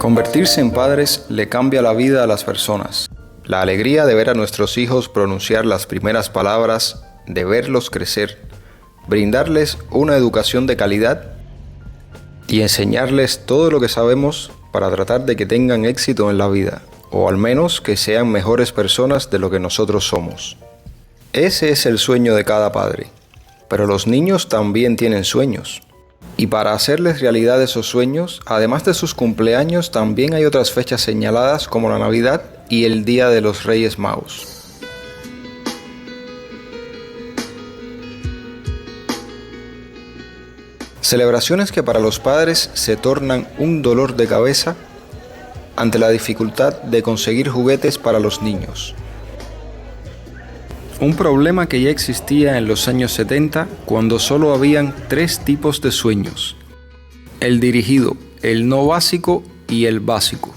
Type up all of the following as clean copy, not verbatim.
Convertirse en padres le cambia la vida a las personas. La alegría de ver a nuestros hijos pronunciar las primeras palabras, de verlos crecer, brindarles una educación de calidad y enseñarles todo lo que sabemos para tratar de que tengan éxito en la vida, o al menos que sean mejores personas de lo que nosotros somos. Ese es el sueño de cada padre, pero los niños también tienen sueños. Y para hacerles realidad esos sueños, además de sus cumpleaños, también hay otras fechas señaladas como la Navidad y el Día de los Reyes Magos. Celebraciones que para los padres se tornan un dolor de cabeza ante la dificultad de conseguir juguetes para los niños. Un problema que ya existía en los años 70 cuando solo habían 3 tipos de sueños: el dirigido, el no básico y el básico.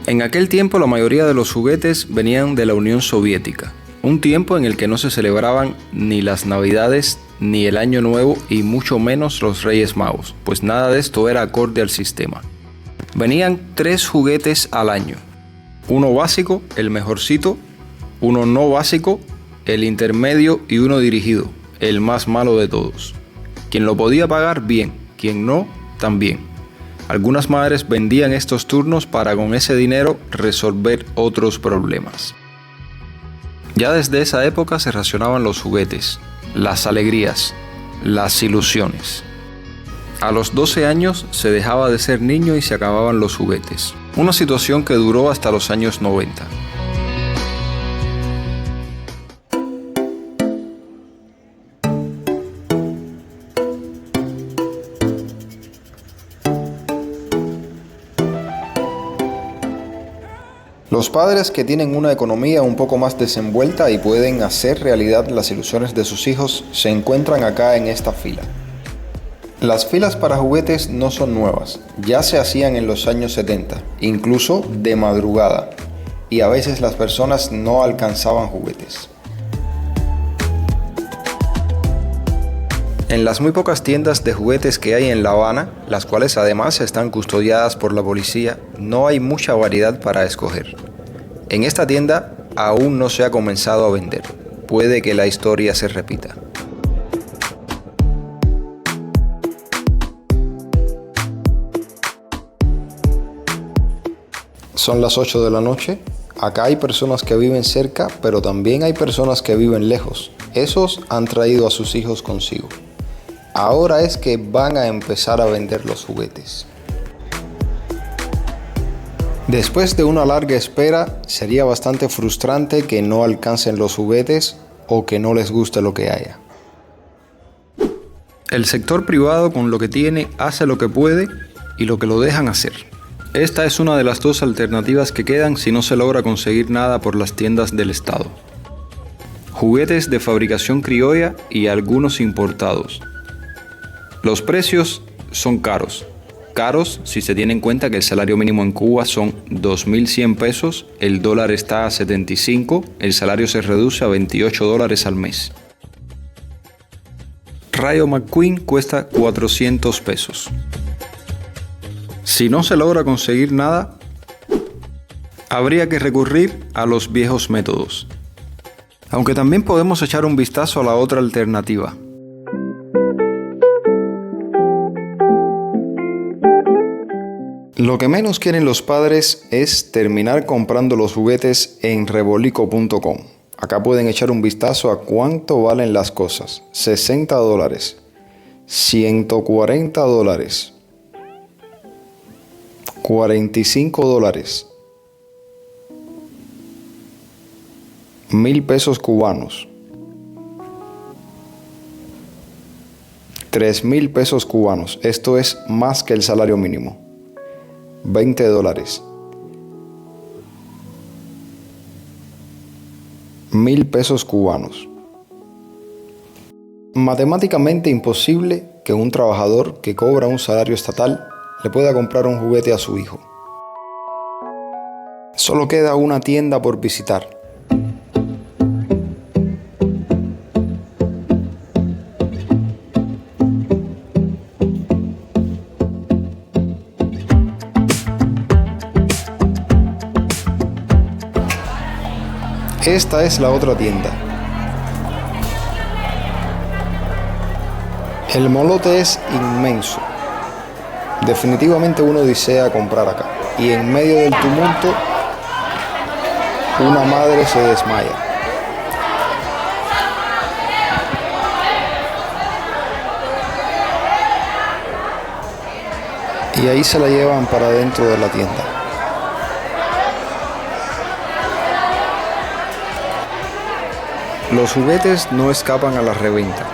En aquel tiempo la mayoría de los juguetes venían de la Unión Soviética, un tiempo en el que no se celebraban ni las Navidades ni el Año Nuevo y mucho menos los Reyes Magos, pues nada de esto era acorde al sistema. Venían 3 juguetes al año: uno básico, el mejorcito; uno no básico, el intermedio; y uno dirigido, el más malo de todos. Quien lo podía pagar, bien; quien no, también. Algunas madres vendían estos turnos para con ese dinero resolver otros problemas. Ya desde esa época se racionaban los juguetes, las alegrías, las ilusiones. A los 12 años se dejaba de ser niño y se acababan los juguetes. Una situación que duró hasta los años 90. Los padres que tienen una economía un poco más desenvuelta y pueden hacer realidad las ilusiones de sus hijos se encuentran acá en esta fila. Las filas para juguetes no son nuevas, ya se hacían en los años 70, incluso de madrugada, y a veces las personas no alcanzaban juguetes. En las muy pocas tiendas de juguetes que hay en La Habana, las cuales además están custodiadas por la policía, no hay mucha variedad para escoger. En esta tienda aún no se ha comenzado a vender. Puede que la historia se repita. Son las 8 de la noche. Acá hay personas que viven cerca, pero también hay personas que viven lejos. Esos han traído a sus hijos consigo. Ahora es que van a empezar a vender los juguetes. Después de una larga espera, sería bastante frustrante que no alcancen los juguetes o que no les guste lo que haya. El sector privado con lo que tiene hace lo que puede y lo que lo dejan hacer. Esta es una de las 2 alternativas que quedan si no se logra conseguir nada por las tiendas del Estado. Juguetes de fabricación criolla y algunos importados. Los precios son caros. Caros si se tiene en cuenta que el salario mínimo en Cuba son 2.100 pesos, el dólar está a 75, el salario se reduce a 28 dólares al mes. Rayo McQueen cuesta 400 pesos. Si no se logra conseguir nada, habría que recurrir a los viejos métodos. Aunque también podemos echar un vistazo a la otra alternativa. Lo que menos quieren los padres es terminar comprando los juguetes en Rebolico.com. Acá pueden echar un vistazo a cuánto valen las cosas. 60 dólares, 140 dólares, 45 dólares, 1,000 pesos cubanos, 3,000 pesos cubanos. Esto es más que el salario mínimo. 20 dólares, 1,000 pesos cubanos. Matemáticamente imposible que un trabajador que cobra un salario estatal le pueda comprar un juguete a su hijo. Solo queda una tienda por visitar. Esta es la otra tienda. El molote es inmenso. Definitivamente uno desea comprar acá. Y en medio del tumulto, una madre se desmaya. Y ahí se la llevan para dentro de la tienda. Los juguetes no escapan a la reventa.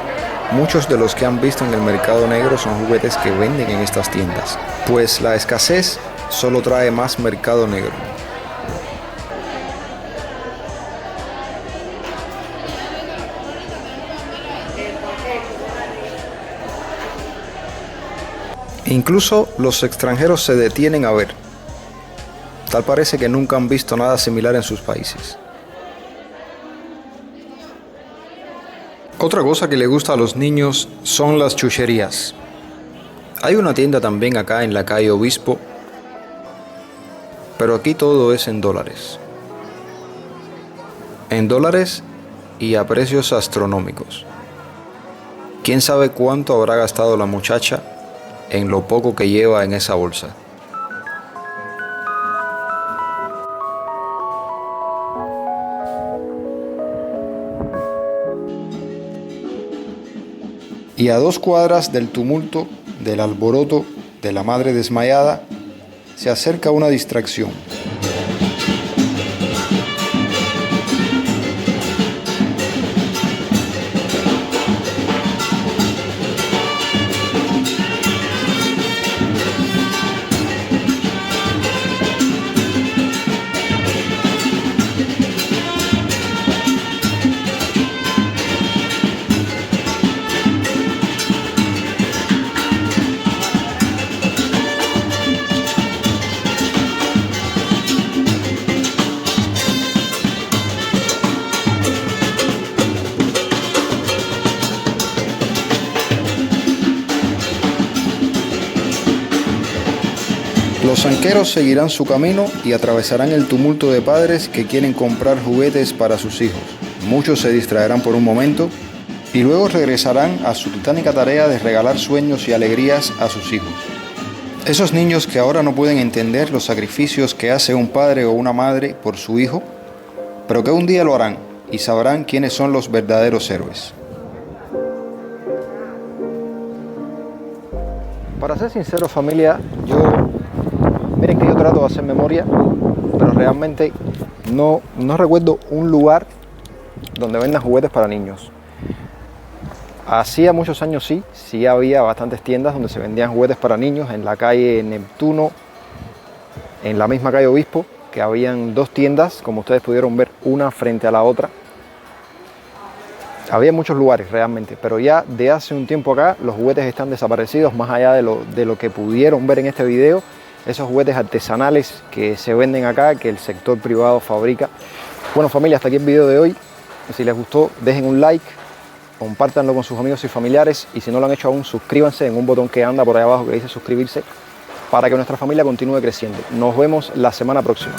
Muchos de los que han visto en el mercado negro son juguetes que venden en estas tiendas, pues la escasez solo trae más mercado negro. Incluso los extranjeros se detienen a ver. Tal parece que nunca han visto nada similar en sus países. Otra cosa que le gusta a los niños son las chucherías. Hay una tienda también acá en la calle Obispo, pero aquí todo es en dólares. En dólares y a precios astronómicos. ¿Quién sabe cuánto habrá gastado la muchacha en lo poco que lleva en esa bolsa? Y a 2 cuadras del tumulto, del alboroto, de la madre desmayada, se acerca una distracción. Los zanqueros seguirán su camino y atravesarán el tumulto de padres que quieren comprar juguetes para sus hijos. Muchos se distraerán por un momento y luego regresarán a su titánica tarea de regalar sueños y alegrías a sus hijos. Esos niños que ahora no pueden entender los sacrificios que hace un padre o una madre por su hijo, pero que un día lo harán y sabrán quiénes son los verdaderos héroes. Para ser sincero, familia, miren que yo trato de hacer memoria, pero realmente no recuerdo un lugar donde vendan juguetes para niños. Hacía muchos años sí había bastantes tiendas donde se vendían juguetes para niños, en la calle Neptuno, en la misma calle Obispo, que habían 2 tiendas, como ustedes pudieron ver, una frente a la otra. Había muchos lugares realmente, pero ya de hace un tiempo acá los juguetes están desaparecidos, más allá de lo que pudieron ver en este video. Esos juguetes artesanales que se venden acá, que el sector privado fabrica. Bueno, familia, hasta aquí el video de hoy. Si les gustó, dejen un like, compártanlo con sus amigos y familiares, y si no lo han hecho aún, suscríbanse en un botón que anda por ahí abajo que dice suscribirse, para que nuestra familia continúe creciendo. Nos vemos la semana próxima.